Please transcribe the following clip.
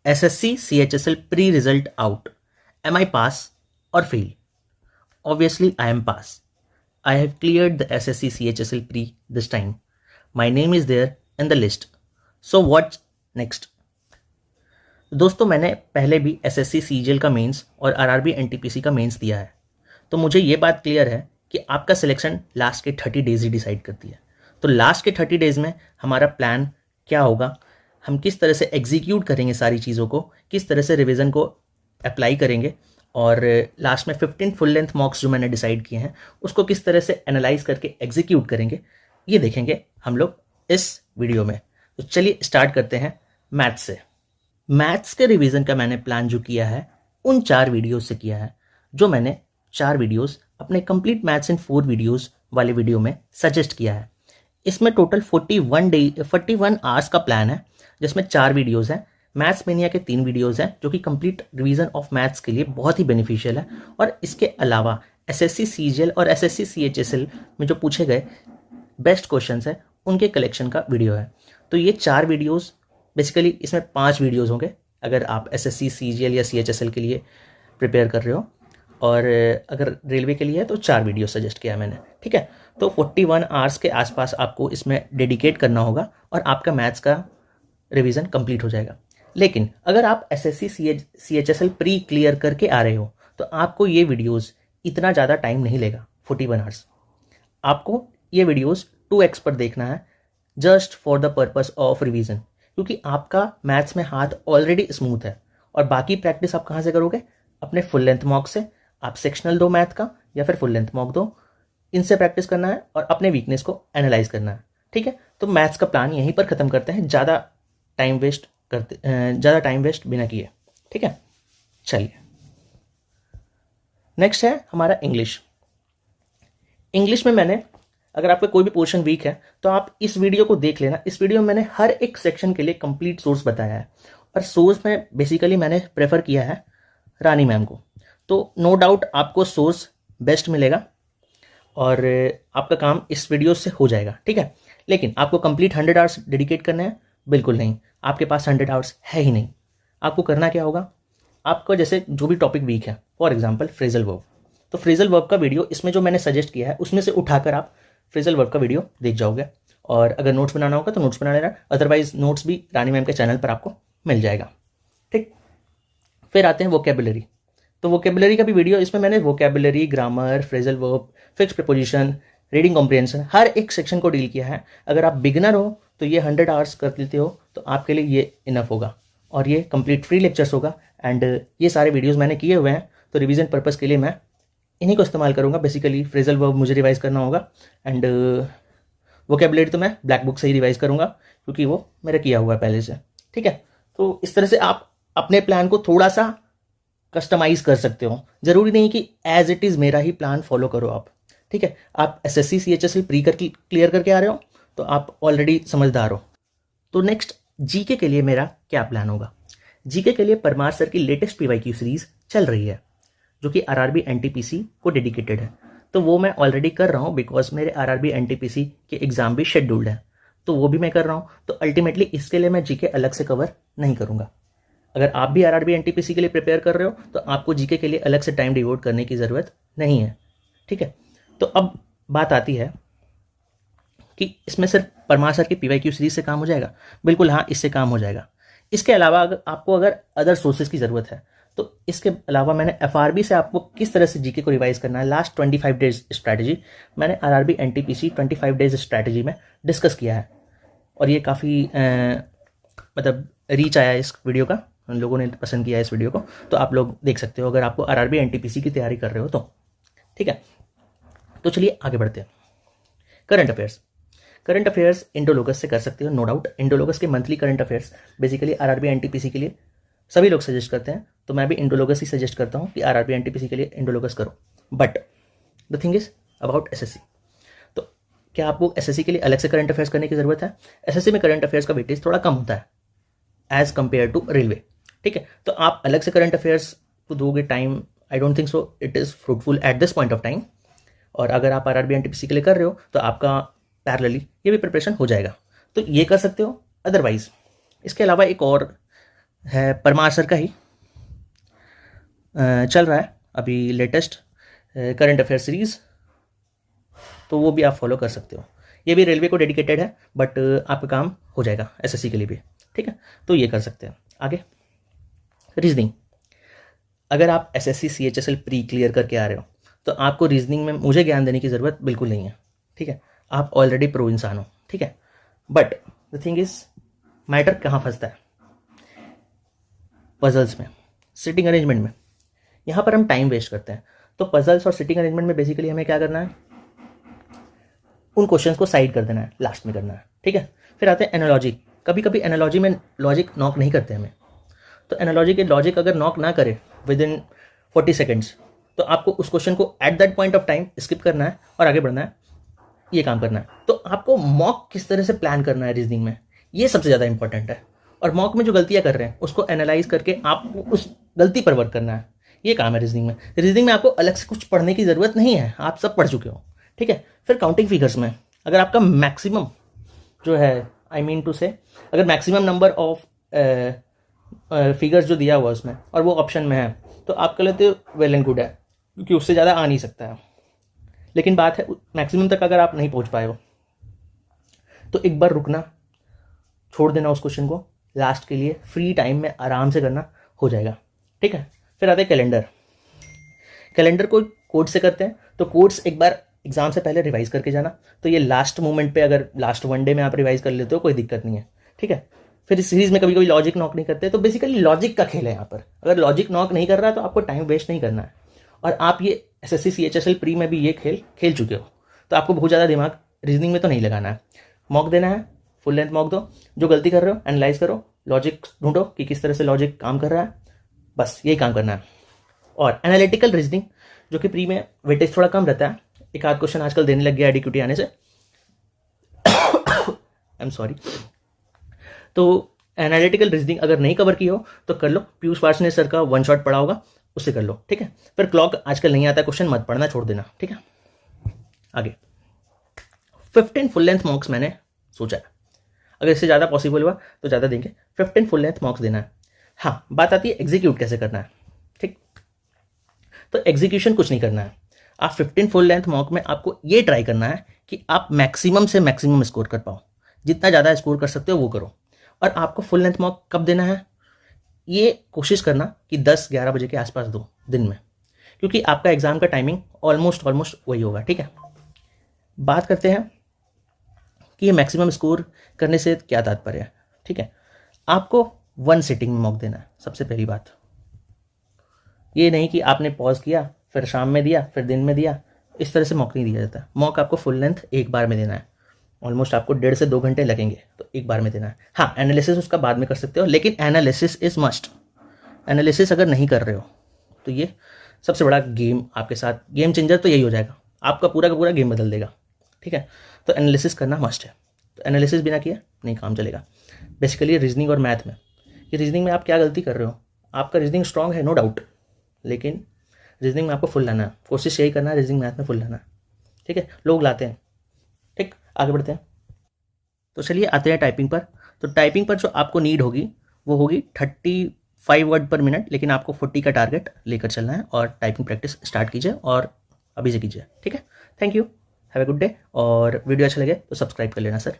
SSC CHSL pre-result out. Am I pass or fail? Obviously, I am pass. I have cleared the SSC CHSL pre this time. My name is there in the list. So what's next? दोस्तों, मैंने पहले भी SSC CGL का mains और RRB NTPC का mains दिया है, तो मुझे ये बात क्लियर है कि आपका सिलेक्शन लास्ट के 30 डेज ही डिसाइड करती है। तो लास्ट के 30 डेज में हमारा प्लान क्या होगा, हम किस तरह से एग्जीक्यूट करेंगे सारी चीज़ों को, किस तरह से रिवीजन को अप्लाई करेंगे, और लास्ट में 15 फुल लेंथ मॉक्स जो मैंने डिसाइड किए हैं उसको किस तरह से एनालाइज करके एग्जीक्यूट करेंगे, ये देखेंगे हम लोग इस वीडियो में। तो चलिए स्टार्ट करते हैं मैथ्स से। मैथ्स के रिवीजन का मैंने प्लान जो किया है उन 4 वीडियोस से किया है, जो मैंने 4 वीडियोस अपने कंप्लीट मैथ्स इन 4 वीडियोस वाले वीडियो में सजेस्ट किया है। इसमें टोटल 41 आवर्स का प्लान है, जिसमें 4 वीडियोस हैं। मैथ्स मेनिया के 3 वीडियोस हैं जो कि कंप्लीट रिवीजन ऑफ मैथ्स के लिए बहुत ही बेनिफिशियल है, और इसके अलावा SSC CGL और SSC CHSL में जो पूछे गए बेस्ट क्वेश्चंस हैं उनके कलेक्शन का वीडियो है। तो ये 4 वीडियोस बेसिकली, इसमें 5 वीडियोस होंगे अगर आप SSC CGL या CHSL के लिए प्रिपेयर कर रहे हो, और अगर रेलवे के लिए है तो 4 वीडियो सजेस्ट किया है मैंने। ठीक है, तो 41 आवर्स के आसपास आपको इसमें डेडिकेट करना होगा और आपका मैथ्स का रिवीजन कंप्लीट हो जाएगा। लेकिन अगर आप SSC CHSL प्री क्लियर करके आ रहे हो तो आपको ये वीडियोस इतना ज़्यादा टाइम नहीं लेगा। 41 आवर्स आपको ये वीडियोस 2x पर देखना है, just for the purpose of revision, क्योंकि आपका मैथ्स में हाथ ऑलरेडी स्मूथ है। और बाकी प्रैक्टिस आप कहाँ से करोगे? अपने फुल लेंथ मॉक से। आप सेक्शनल दो मैथ का या फिर फुल लेंथ मॉक दो, इनसे प्रैक्टिस करना है और अपने वीकनेस को एनालाइज करना है। ठीक है, तो मैथ्स का प्लान यहीं पर ख़त्म करते हैं, ज़्यादा टाइम वेस्ट बिना किए। ठीक है, चलिए नेक्स्ट है हमारा इंग्लिश। इंग्लिश में मैंने, अगर आपका कोई भी पोर्शन वीक है तो आप इस वीडियो को देख लेना। इस वीडियो में मैंने हर एक सेक्शन के लिए कंप्लीट सोर्स बताया है, और सोर्स में बेसिकली मैंने प्रेफर किया है रानी मैम को। तो नो डाउट आपको सोर्स बेस्ट मिलेगा और आपका काम इस वीडियो से हो जाएगा। ठीक है, लेकिन आपको कंप्लीट 100 आवर्स डेडिकेट करने हैं? बिल्कुल नहीं, आपके पास 100 आवर्स है ही नहीं। आपको करना क्या होगा, आपका जैसे जो भी टॉपिक वीक है, फॉर एग्जाम्पल फ्रेजल वर्ब, तो फ्रेजल वर्ब का वीडियो इसमें जो मैंने सजेस्ट किया है उसमें से उठाकर आप फ्रेजल वर्ब का वीडियो देख जाओगे, और अगर नोट्स बनाना होगा तो नोट्स बना लेना, अदरवाइज नोट्स भी रानी मैम के चैनल पर आपको मिल जाएगा। ठीक, फिर आते हैं वोकेबुलरी। तो वोकेबुलरी का भी वीडियो, इसमें मैंने vocabulary, grammar, phrasal verb, fixed preposition, reading comprehension, हर एक सेक्शन को डील किया है। अगर आप बिगिनर हो तो ये 100 आवर्स कर लेते हो तो आपके लिए ये इनफ होगा, और ये कंप्लीट फ्री लेक्चर्स होगा। एंड ये सारे वीडियोस मैंने किए हुए हैं, तो रिवीजन पर्पस के लिए मैं इन्हीं को इस्तेमाल करूँगा। बेसिकली फ्रेजल वर्ब मुझे रिवाइज करना होगा, एंड वोकेबुलरी तो मैं ब्लैक बुक से ही रिवाइज करूँगा, क्योंकि वो मेरा किया हुआ है पहले से। ठीक है, तो इस तरह से आप अपने प्लान को थोड़ा सा कस्टमाइज कर सकते हो। जरूरी नहीं कि एज इट इज़ मेरा ही प्लान फॉलो करो आप। ठीक है, आप SSC CHSL प्री क्लियर करके आ रहे हो तो आप ऑलरेडी समझदार हो। तो नेक्स्ट जीके के लिए मेरा क्या प्लान होगा? जीके के लिए परमार सर की लेटेस्ट PYQ सीरीज चल रही है, जो कि RRB NTPC को डेडिकेटेड है। तो वो मैं ऑलरेडी कर रहा हूँ, बिकॉज मेरे RRB NTPC के एग्जाम भी शेड्यूल्ड हैं, तो वो भी मैं कर रहा हूँ। तो अल्टीमेटली इसके लिए मैं जीके अलग से कवर नहीं करूँगा। अगर आप भी RRB NTPC के लिए प्रिपेयर कर रहे हो तो आपको जीके के लिए अलग से टाइम डिवोट करने की ज़रूरत नहीं है। ठीक है, तो अब बात आती है कि इसमें सिर्फ परमार सर की PYQ सीरीज से काम हो जाएगा? बिल्कुल हाँ, इससे काम हो जाएगा। इसके अलावा अगर अदर सोर्सेज की ज़रूरत है तो इसके अलावा मैंने FRB से आपको किस तरह से जीके को रिवाइज करना है, लास्ट 25 डेज स्ट्रैटेजी मैंने RRB NTPC 25 डेज स्ट्रैटेजी में डिस्कस किया है, और ये काफ़ी मतलब रीच आया इस वीडियो का, उन लोगों ने पसंद किया इस वीडियो को, तो आप लोग देख सकते हो अगर आपको RRB NTPC की तैयारी कर रहे हो तो। ठीक है, तो चलिए आगे बढ़ते हैं। करंट अफेयर्स इंडोलोगस से कर सकते हो, नो डाउट। इंडोलोगस के monthly current affairs basically RRB NTPC के लिए सभी लोग सजेस्ट करते हैं, तो मैं भी इंडोलोगस ही सजेस्ट करता हूँ कि RRB NTPC के लिए इंडोलोगस करो। But the thing is about SSC, तो क्या आपको SSC के लिए अलग से करंट अफेयर्स करने की ज़रूरत है? SSC में करंट अफेयर्स का वेटेज थोड़ा कम होता है एज कंपेयर टू रेलवे। ठीक है, तो आप अलग से करंट अफेयर्स को दोगे time, I don't think so it is fruitful at this point of time. और अगर आप RRB NTPC के लिए कर रहे हो तो आपका पैरेलली ये भी प्रिपरेशन हो जाएगा, तो ये कर सकते हो। अदरवाइज इसके अलावा एक और है परमार सर का ही चल रहा है अभी लेटेस्ट करंट अफेयर सीरीज़, तो वो भी आप फॉलो कर सकते हो। ये भी रेलवे को डेडिकेटेड है, बट आपका काम हो जाएगा एसएससी के लिए भी, ठीक है। तो ये कर सकते हैं। आगे रीजनिंग, अगर आप एसएससी सीएचएसएल प्री क्लियर करके आ रहे हो तो आपको रीजनिंग में मुझे ज्ञान देने की ज़रूरत बिल्कुल नहीं है, ठीक है। आप ऑलरेडी प्रो इंसान हो, ठीक है। But the thing is, matter कहाँ फंसता है? पजल्स में, सिटिंग अरेंजमेंट में। यहाँ पर हम टाइम वेस्ट करते हैं। तो पजल्स और सिटिंग अरेंजमेंट में बेसिकली हमें क्या करना है, उन क्वेश्चंस को साइड कर देना है, लास्ट में करना है, ठीक है। फिर आते हैं एनालॉजी। कभी कभी एनालॉजी में लॉजिक नॉक नहीं करते हमें, तो एनालॉजी के लॉजिक अगर नॉक ना करे विद इन 40 सेकेंड्स, तो आपको उस क्वेश्चन को at that point of time skip करना है और आगे बढ़ना है, ये काम करना है। तो आपको मॉक किस तरह से प्लान करना है रीजनिंग में, ये सबसे ज़्यादा इंपॉर्टेंट है। और मॉक में जो गलतियां कर रहे हैं उसको एनालाइज करके आपको उस गलती पर वर्क करना है, ये काम है रीजनिंग में। रीजनिंग में आपको अलग से कुछ पढ़ने की ज़रूरत नहीं है, आप सब पढ़ चुके हो, ठीक है। फिर काउंटिंग फिगर्स में, अगर आपका मैक्सिमम जो है, आई मीन टू से, अगर मैक्सिमम नंबर ऑफ फिगर्स जो दिया हुआ उसमें और वो ऑप्शन में है, तो आपके लिए तो वेल एंड गुड है, क्योंकि उससे ज़्यादा आ नहीं सकता है। लेकिन बात है मैक्सिमम तक अगर आप नहीं पहुंच पाए हो तो एक बार रुकना, छोड़ देना उस क्वेश्चन को, लास्ट के लिए फ्री टाइम में आराम से करना, हो जाएगा, ठीक है। फिर आते हैं कैलेंडर। कैलेंडर को कोड से करते हैं, तो कोड्स एक बार एग्जाम से पहले रिवाइज करके जाना, तो ये लास्ट मोमेंट पे, अगर लास्ट वन डे में आप रिवाइज कर लेते हो कोई दिक्कत नहीं है, ठीक है। फिर इस सीरीज में कभी कभी लॉजिक नॉक नहीं करते, तो बेसिकली लॉजिक का खेल है यहाँ पर। अगर लॉजिक नॉक नहीं कर रहा तो आपको टाइम वेस्ट नहीं करना है, और आप ये एसएससी सीएचएसएल प्री में भी ये खेल खेल चुके हो, तो आपको बहुत ज़्यादा दिमाग रीजनिंग में तो नहीं लगाना है। मॉक देना है, फुल लेंथ मॉक दो, जो गलती कर रहे हो एनालाइज करो, लॉजिक ढूंढो कि किस तरह से लॉजिक काम कर रहा है, बस यही काम करना है। और एनालिटिकल रीजनिंग, जो कि प्री में वेटेज थोड़ा कम रहता है, एक आध क्वेश्चन आजकल देने लग गया एडिक्यूटी आने से, आई एम सॉरी। तो एनालिटिकल रीजनिंग अगर नहीं कवर की हो तो कर लो, पीयूष वार्ष्णेय सर का वन शॉट पढ़ा होगा, उससे कर लो, ठीक है। फिर क्लॉक आजकल नहीं आता क्वेश्चन, मत पढ़ना, छोड़ देना, ठीक है। आगे 15 फुल लेंथ मॉक्स मैंने सोचा है, अगर इससे ज़्यादा पॉसिबल हुआ तो ज़्यादा देंगे, 15 फुल लेंथ मॉक्स देना है। हाँ, बात आती है एग्जीक्यूट कैसे करना है, ठीक। तो एग्जीक्यूशन कुछ नहीं करना है, आप 15 फुल लेंथ मॉक में आपको ये ट्राई करना है कि आप मैक्सिमम से मैक्सिमम स्कोर कर पाओ, जितना ज़्यादा स्कोर कर सकते हो वो करो। और आपको फुल लेंथ मॉक कब देना है, ये कोशिश करना कि 10-11 बजे के आसपास दो दिन में, क्योंकि आपका एग्जाम का टाइमिंग ऑलमोस्ट वही होगा, ठीक है। बात करते हैं कि ये मैक्सिमम स्कोर करने से क्या तात्पर्य है, ठीक है। आपको वन सिटिंग में मॉक देना है, सबसे पहली बात। ये नहीं कि आपने पॉज किया, फिर शाम में दिया, फिर दिन में दिया, इस तरह से मॉक नहीं दिया जाता। मॉक आपको फुल लेंथ एक बार में देना है, ऑलमोस्ट आपको 1.5 से 2 घंटे लगेंगे, तो एक बार में देना है। हाँ, एनालिसिस उसका बाद में कर सकते हो, लेकिन एनालिसिस इज मस्ट। एनालिसिस अगर नहीं कर रहे हो तो ये सबसे बड़ा गेम आपके साथ, गेम चेंजर तो यही हो जाएगा, आपका पूरा का पूरा गेम बदल देगा, ठीक है। तो एनालिसिस करना मस्ट है, तो एनालिसिस बिना किया नहीं काम चलेगा। बेसिकली रीजनिंग और मैथ में, कि रीजनिंग में आप क्या गलती कर रहे हो, आपका रीजनिंग स्ट्रांग है नो डाउट, लेकिन रीजनिंग में आपको फुल लाना है, कोशिश यही करना है रीजनिंग मैथ में फुल लाना है, ठीक है। लोग लाते हैं, ठीक। आगे बढ़ते हैं, तो चलिए आते हैं टाइपिंग पर। तो टाइपिंग पर जो आपको नीड होगी वो होगी 35 वर्ड पर मिनट, लेकिन आपको 40 का टारगेट लेकर चलना है, और टाइपिंग प्रैक्टिस स्टार्ट कीजिए और अभी से कीजिए, ठीक है। Thank you, have a good day, और वीडियो अच्छा लगे तो सब्सक्राइब कर लेना सर।